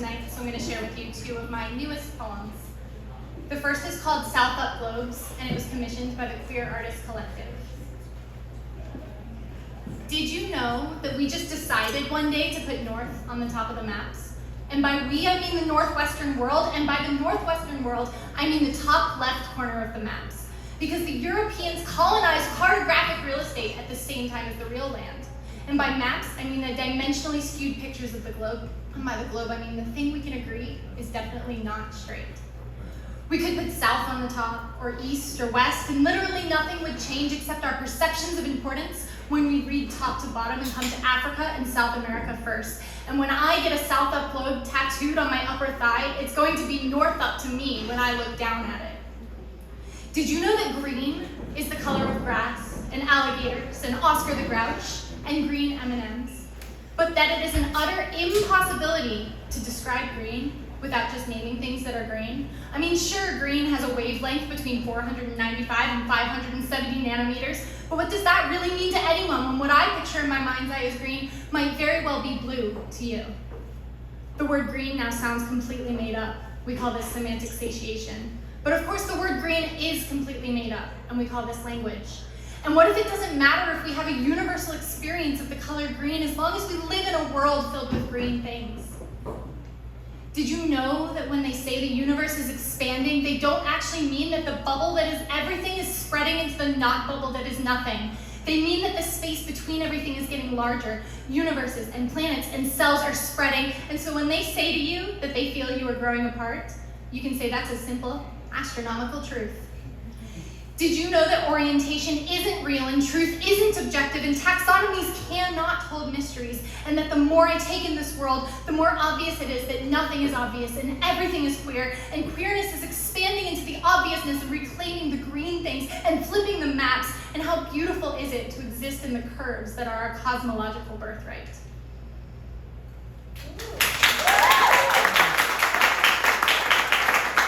tonight, so I'm going to share with you two of my newest poems. The first is called South Up Globes, and it was commissioned by the Queer Artist Collective. Did you know that we just decided one day to put North on the top of the maps? And by we, I mean the Northwestern world, and by the Northwestern world, I mean the top left corner of the maps. Because the Europeans colonized cartographic real estate at the same time as the real land. And by maps, I mean the dimensionally skewed pictures of the globe. And by the globe, I mean the thing we can agree is definitely not straight. We could put south on the top, or east, or west, and literally nothing would change except our perceptions of importance when we read top to bottom and come to Africa and South America first. And when I get a South Up globe tattooed on my upper thigh, it's going to be North Up to me when I look down at it. Did you know that green is the color of grass, and alligators, and Oscar the Grouch, and green M&Ms? But that it is an utter impossibility to describe green without just naming things that are green. I mean, sure, green has a wavelength between 495 and 570 nanometers, but what does that really mean to anyone when what I picture in my mind's eye as green might very well be blue to you? The word green now sounds completely made up. We call this semantic satiation. But of course, the word green is completely made up, and we call this language. And what if it doesn't matter if we have a universal experience of the color green as long as we live in a world filled with green things? Did you know that when they say the universe is expanding, they don't actually mean that the bubble that is everything is spreading into the not bubble that is nothing? They mean that the space between everything is getting larger. Universes and planets and cells are spreading. And so when they say to you that they feel you are growing apart, you can say that's a simple, astronomical truth. Did you know that orientation isn't real and truth isn't objective and taxonomies cannot hold mysteries, and that the more I take in this world, the more obvious it is that nothing is obvious and everything is queer, and queerness is expanding into the obviousness and reclaiming the green things and flipping the maps, and how beautiful is it to exist in the curves that are our cosmological birthright?